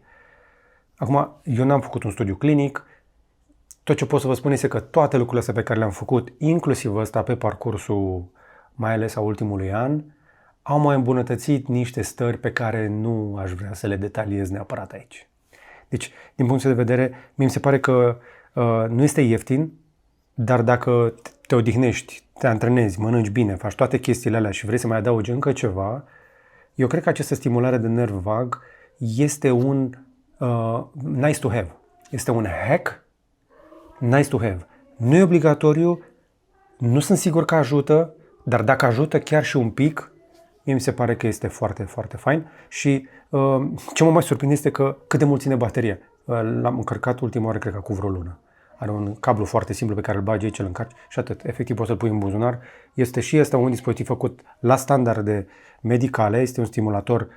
Acum, eu n-am făcut un studiu clinic. Tot ce pot să vă spun este că toate lucrurile astea pe care le-am făcut, inclusiv ăsta pe parcursul, mai ales a ultimului an, au mai îmbunătățit niște stări pe care nu aș vrea să le detaliez neapărat aici. Deci, din punctul de vedere, mi se pare că nu este ieftin, dar dacă te odihnești, te antrenezi, mănânci bine, faci toate chestiile alea și vrei să mai adaugi încă ceva, eu cred că această stimulare de nerv vag este un nice to have. Este un hack nice to have. Nu e obligatoriu, nu sunt sigur că ajută, Dar dacă ajută chiar și un pic, mie mi se pare că este foarte, foarte fain. Și ce mă mai surprinde este că cât de mult ține bateria. L-am încărcat ultima oară, cred că cu vreo lună. Are un cablu foarte simplu pe care îl bagi aici, îl încarci și atât. Efectiv poți să-l pui în buzunar. Este și ăsta un dispozitiv făcut la standarde medicale, este un stimulator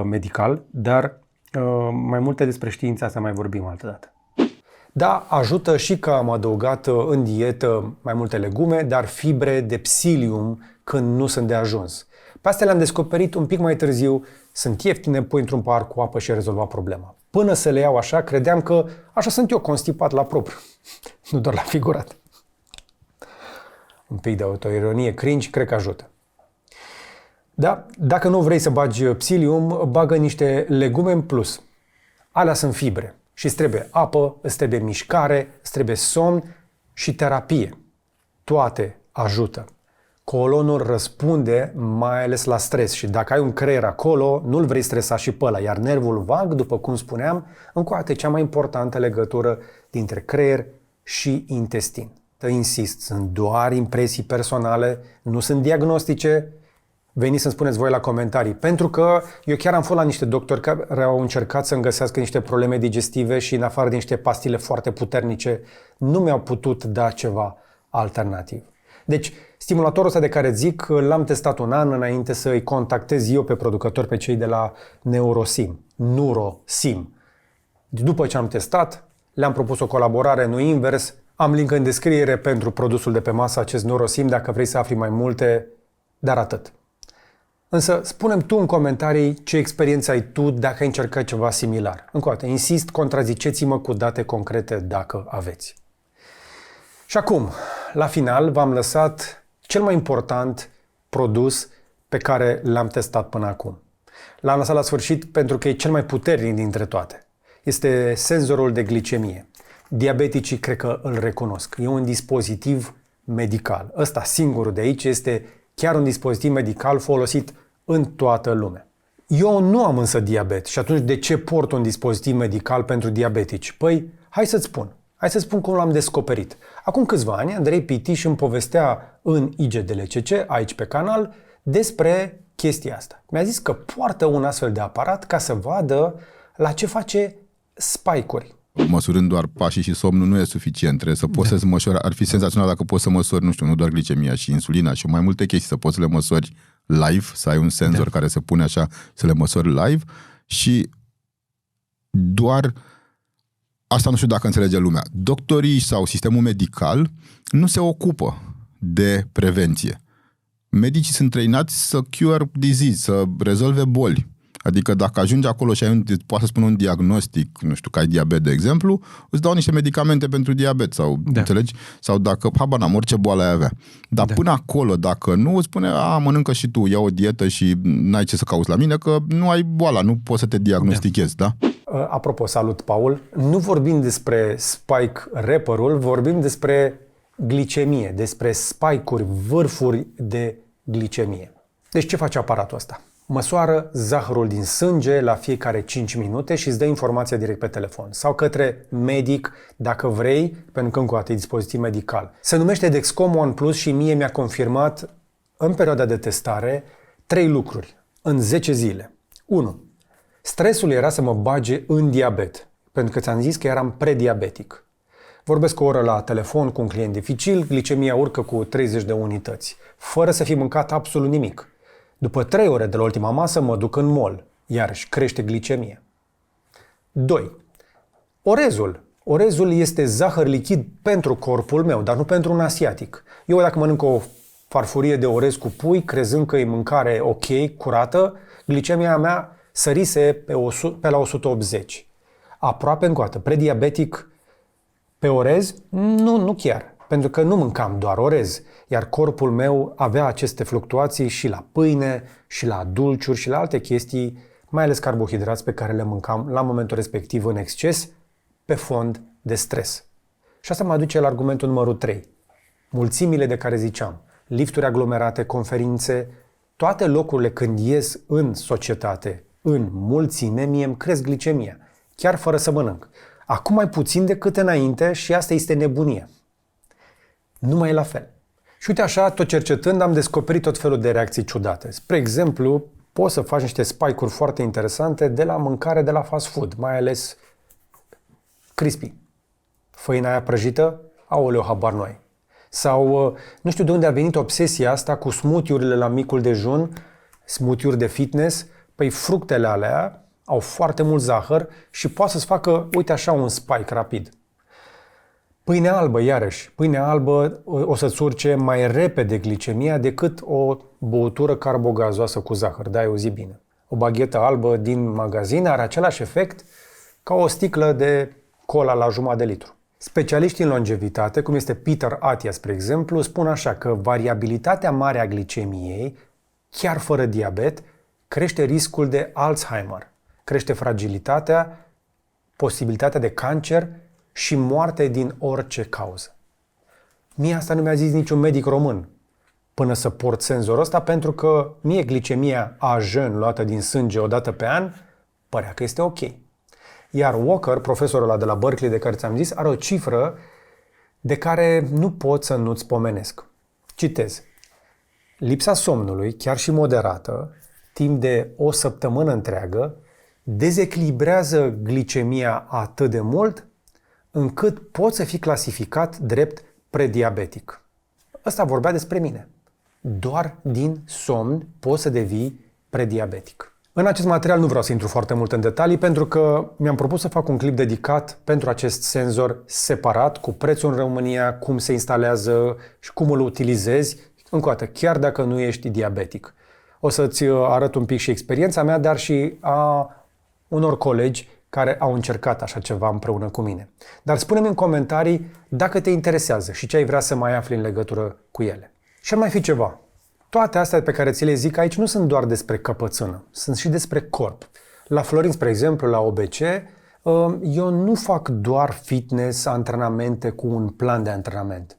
medical, dar mai multe despre știința asta mai vorbim altă dată. Da, ajută și că am adăugat în dietă mai multe legume, dar fibre de psilium când nu sunt de ajuns. Pe astea le-am descoperit un pic mai târziu, sunt ieftine, pui într-un pahar cu apă și rezolva problema. Până să le iau așa, credeam că așa sunt eu, constipat la propriu, nu doar la figurat. Un pic de autoironie, cringe, cred că ajută. Da, dacă nu vrei să bagi psilium, bagă niște legume în plus. Alea sunt fibre și îți trebuie apă, îți trebuie mișcare, îți trebuie somn și terapie. Toate ajută. Colonul răspunde mai ales la stres și dacă ai un creier acolo, nu-l vrei stresa și pe ăla, iar nervul vag, după cum spuneam, încoate cea mai importantă legătură dintre creier și intestin. Insist, sunt doar impresii personale, nu sunt diagnostice. Veniți să-mi spuneți voi la comentarii, pentru că eu chiar am fost la niște doctori care au încercat să-mi găsească niște probleme digestive și în afară de niște pastile foarte puternice, nu mi-au putut da ceva alternativ. Deci, stimulatorul ăsta de care zic, l-am testat un an înainte să îi contactez eu pe producători, pe cei de la Neurosim. După ce am testat, le-am propus o colaborare, nu invers. Am link în descriere pentru produsul de pe masă, acest Neurosim, dacă vrei să afli mai multe, dar atât. Însă, spune-mi tu în comentarii ce experiență ai tu dacă ai încercat ceva similar. Încă o dată, insist, contraziceți-mă cu date concrete dacă aveți. Și acum, la final, v-am lăsat cel mai important produs pe care l-am testat până acum. L-am lăsat la sfârșit pentru că e cel mai puternic dintre toate. Este senzorul de glicemie. Diabeticii cred că îl recunosc. E un dispozitiv medical. Ăsta singurul de aici este chiar un dispozitiv medical folosit în toată lumea. Eu nu am însă diabet și atunci de ce port un dispozitiv medical pentru diabetici? Păi, hai să-ți spun cum l-am descoperit. Acum câțiva ani, Andrei Pitiș îmi povestea în IGDLCC, aici pe canal, despre chestia asta. Mi-a zis că poartă un astfel de aparat ca să vadă la ce face spike-uri. Măsurând doar pașii și somnul nu e suficient. Trebuie să poți să măsori. Ar fi senzațional dacă poți să măsori, nu știu, nu doar glicemia și insulina și mai multe chestii, să poți să le măsori live, să ai un senzor care se pune așa, să le măsori live și doar asta nu știu dacă înțelege lumea. Doctorii sau sistemul medical nu se ocupă de prevenție. Medicii sunt treinați să cure disease, să rezolve boli. Adică dacă ajungi acolo și poate să spun un diagnostic, nu știu, că ai diabet, de exemplu, îți dau niște medicamente pentru diabet sau, înțelegi? Sau dacă, habar n-am, orice boală ai avea. Dar până acolo, dacă nu, îți spune, mănâncă și tu, ia o dietă și n-ai ce să cauți la mine, că nu ai boala, nu poți să te diagnostichezi, da? Apropo, salut, Paul, nu vorbim despre spike rapperul, vorbim despre glicemie, despre spike-uri, vârfuri de glicemie. Deci ce face aparatul ăsta? Măsoară zahărul din sânge la fiecare 5 minute și îți dă informația direct pe telefon sau către medic dacă vrei, pentru că încă o dată e dispozitiv medical. Se numește Dexcom One Plus și mie mi-a confirmat în perioada de testare 3 lucruri în 10 zile. 1. Stresul era să mă bage în diabet, pentru că ți-am zis că eram prediabetic. Vorbesc o oră la telefon cu un client dificil, glicemia urcă cu 30 de unități, fără să fi mâncat absolut nimic. După 3 ore de la ultima masă mă duc în mall, iarăși crește glicemia. 2. Orezul. Orezul este zahăr lichid pentru corpul meu, dar nu pentru un asiatic. Eu dacă mănânc o farfurie de orez cu pui, crezând că e mâncare ok, curată, glicemia mea sărise pe la 180. Aproape încă o dată. Prediabetic pe orez? Nu chiar. Pentru că nu mâncam doar orez, iar corpul meu avea aceste fluctuații și la pâine, și la dulciuri, și la alte chestii, mai ales carbohidrați pe care le mâncam la momentul respectiv în exces, pe fond de stres. Și asta mă aduce la argumentul numărul 3. Mulțimile de care ziceam, lifturi aglomerate, conferințe, toate locurile când ies în societate, în mulțime, mie îmi cresc glicemia, chiar fără să mănânc. Acum mai puțin decât înainte și asta este nebunie. Nu mai e la fel. Și Și uite așa, tot cercetând, am descoperit tot felul de reacții ciudate. Spre exemplu, poți să faci niște spike-uri foarte interesante de la mâncare de la fast food, mai ales crispy. Făina aia prăjită, aoleu, habar nu ai. Sau nu știu de unde a venit obsesia asta cu smoothie-urile la micul dejun, smoothie-uri de fitness. Păi fructele alea au foarte mult zahăr și poate să-ți facă, uite așa, un spike rapid. Pâinea albă, iarăși. Pâinea albă o să-ți urce mai repede glicemia decât o băutură carbogazoasă cu zahăr. Da, o zi bine. O baghetă albă din magazin are același efect ca o sticlă de cola la jumătate de litru. Specialiștii în longevitate, cum este Peter Attia, spre exemplu, spun așa că variabilitatea mare a glicemiei, chiar fără diabet, crește riscul de Alzheimer, crește fragilitatea, posibilitatea de cancer și moarte din orice cauză. Mie asta nu mi-a zis niciun medic român până să port senzorul ăsta, pentru că mie glicemia A-jeune luată din sânge o dată pe an părea că este ok. Iar Walker, profesorul ăla de la Berkeley de care ți-am zis, are o cifră de care nu pot să nu-ți pomenesc. Citez. Lipsa somnului, chiar și moderată, timp de o săptămână întreagă, dezechilibrează glicemia atât de mult încât poți să fii clasificat drept prediabetic. Ăsta vorbea despre mine. Doar din somn poți să devii prediabetic. În acest material nu vreau să intru foarte mult în detalii pentru că mi-am propus să fac un clip dedicat pentru acest senzor separat, cu prețul în România, cum se instalează și cum îl utilizezi, încă o dată, chiar dacă nu ești diabetic. O să-ți arăt un pic și experiența mea, dar și a unor colegi care au încercat așa ceva împreună cu mine. Dar spune-mi în comentarii dacă te interesează și ce ai vrea să mai afli în legătură cu ele. Și ar mai fi ceva. Toate astea pe care ți le zic aici nu sunt doar despre căpățână, sunt și despre corp. La Florin, spre exemplu, la OBC, eu nu fac doar fitness, antrenamente cu un plan de antrenament.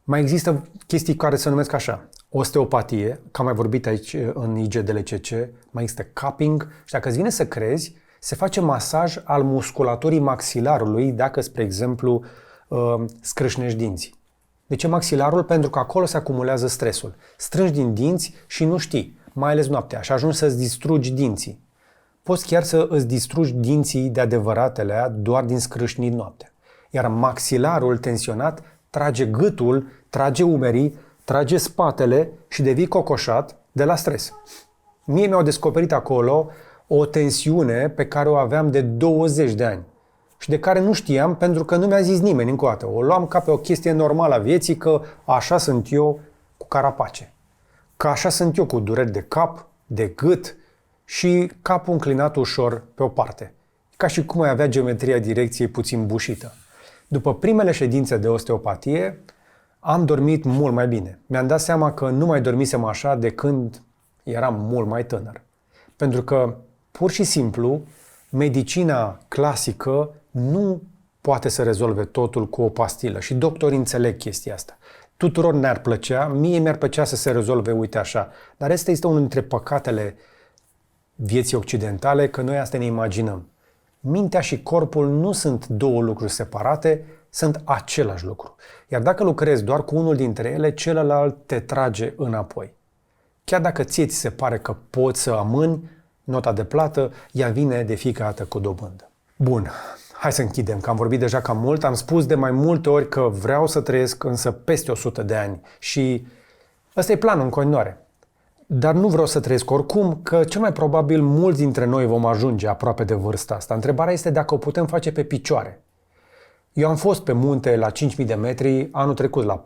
Mai există chestii care se numesc așa: osteopatie, că am mai vorbit aici în IGDLCC, mai există cupping și dacă îți vine să crezi, se face masaj al musculaturii maxilarului dacă, spre exemplu, scrâșnești dinții. De ce maxilarul? Pentru că acolo se acumulează stresul. Strângi din dinți și nu știi, mai ales noaptea, și ajungi să-ți distrugi dinții. Poți chiar să îți distrugi dinții de adevăratele doar din scrâșniri noaptea. Iar maxilarul tensionat trage gâtul, trage umerii, trage spatele și devii cocoșat de la stres. Mie mi-au descoperit acolo o tensiune pe care o aveam de 20 de ani și de care nu știam pentru că nu mi-a zis nimeni încă o dată. O luam ca pe o chestie normală a vieții, că așa sunt eu cu carapace, că așa sunt eu cu dureri de cap, de gât și capul înclinat ușor pe o parte, ca și cum ai avea geometria direcției puțin bușită. După primele ședințe de osteopatie, am dormit mult mai bine. Mi-am dat seama că nu mai dormisem așa de când eram mult mai tânăr. Pentru că, pur și simplu, medicina clasică nu poate să rezolve totul cu o pastilă și doctorii înțeleg chestia asta. Tuturor ne-ar plăcea, mie mi-ar plăcea să se rezolve, uite așa, dar asta este unul dintre păcatele vieții occidentale, că noi asta ne imaginăm. Mintea și corpul nu sunt două lucruri separate, sunt același lucru. Iar dacă lucrezi doar cu unul dintre ele, celălalt te trage înapoi. Chiar dacă ție ți se pare că poți să amâni nota de plată, ea vine de fiecare dată cu dobândă. Bun, hai să închidem, că am vorbit deja cam mult. Am spus de mai multe ori că vreau să trăiesc însă peste 100 de ani și ăsta e planul în continuare. Dar nu vreau să trăiesc oricum, că cel mai probabil mulți dintre noi vom ajunge aproape de vârsta asta. Întrebarea este dacă o putem face pe picioare. Eu am fost pe munte la 5.000 de metri, anul trecut la 43-44,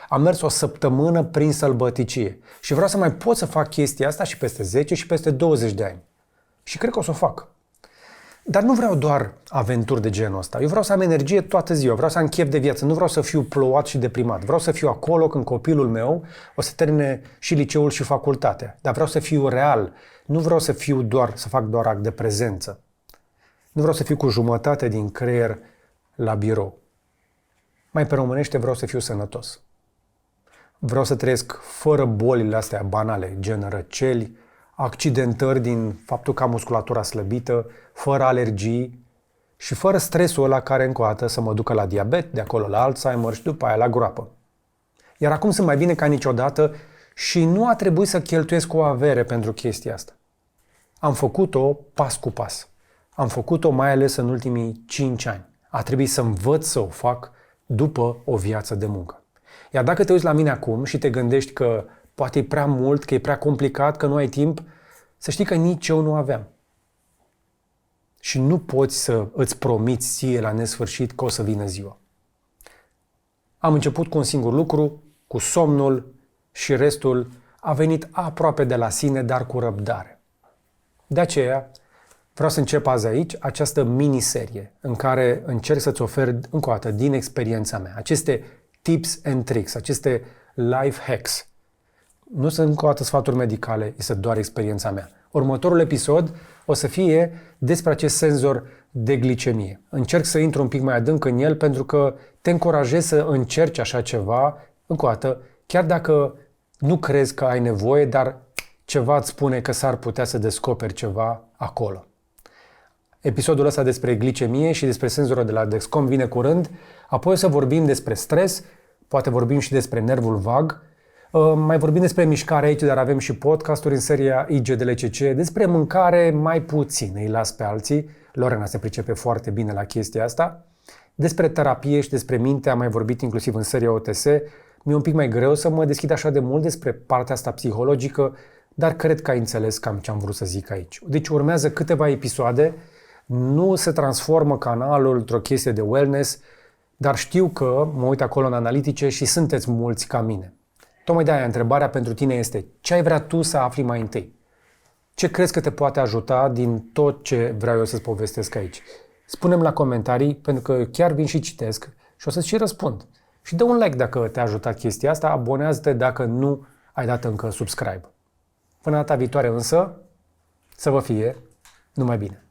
am mers o săptămână prin sălbăticie și vreau să mai pot să fac chestia asta și peste 10 și peste 20 de ani. Și cred că o să o fac. Dar nu vreau doar aventuri de genul ăsta. Eu vreau să am energie toată ziua, vreau să am chef de viață, nu vreau să fiu plouat și deprimat. Vreau să fiu acolo când copilul meu o să termine și liceul și facultatea. Dar vreau să fiu real. Nu vreau să fac doar act de prezență. Nu vreau să fiu cu jumătate din creier la birou. Mai pe românește vreau să fiu sănătos. Vreau să trăiesc fără bolile astea banale, gen răceli, accidentări din faptul că am musculatura slăbită, fără alergii și fără stresul ăla care încă o dată să mă ducă la diabet, de acolo la Alzheimer și după aia la groapă. Iar acum sunt mai bine ca niciodată și nu a trebuit să cheltuiesc o avere pentru chestia asta. Am făcut-o pas cu pas. Am făcut-o mai ales în ultimii 5 ani. A trebuit să învăț să o fac după o viață de muncă. Iar dacă te uiți la mine acum și te gândești că poate e prea mult, că e prea complicat, că nu ai timp, să știi că nici eu nu aveam. Și nu poți să îți promiți ție la nesfârșit că o să vină ziua. Am început cu un singur lucru, cu somnul, și restul a venit aproape de la sine, dar cu răbdare. De aceea vreau să încep azi aici această miniserie în care încerc să-ți ofer încă o dată din experiența mea aceste tips and tricks, aceste life hacks. Nu sunt încă o dată sfaturi medicale, este doar experiența mea. Următorul episod o să fie despre acest senzor de glicemie. Încerc să intru un pic mai adânc în el pentru că te încurajez să încerci așa ceva, încă o dată, chiar dacă nu crezi că ai nevoie, dar ceva îți spune că s-ar putea să descoperi ceva acolo. Episodul ăsta despre glicemie și despre senzorul de la Dexcom vine curând, apoi o să vorbim despre stres, poate vorbim și despre nervul vag, mai vorbim despre mișcare aici, dar avem și podcasturi în seria IGDLCC, despre mâncare mai puțin, îi las pe alții, Lorena se pricepe foarte bine la chestia asta, despre terapie și despre minte, am mai vorbit inclusiv în seria OTS, mi-e un pic mai greu să mă deschid așa de mult despre partea asta psihologică, dar cred că ai înțeles cam ce am vrut să zic aici. Deci urmează câteva episoade, nu se transformă canalul într-o chestie de wellness, dar știu că mă uit acolo în analitice și sunteți mulți ca mine. Tocmai de-aia întrebarea pentru tine este: ce ai vrea tu să afli mai întâi? Ce crezi că te poate ajuta din tot ce vreau eu să-ți povestesc aici? Spune-mi la comentarii, pentru că chiar vin și citesc și o să-ți și răspund. Și dă un like dacă te-a ajutat chestia asta, abonează-te dacă nu ai dat încă subscribe. Până data viitoare însă, să vă fie numai bine!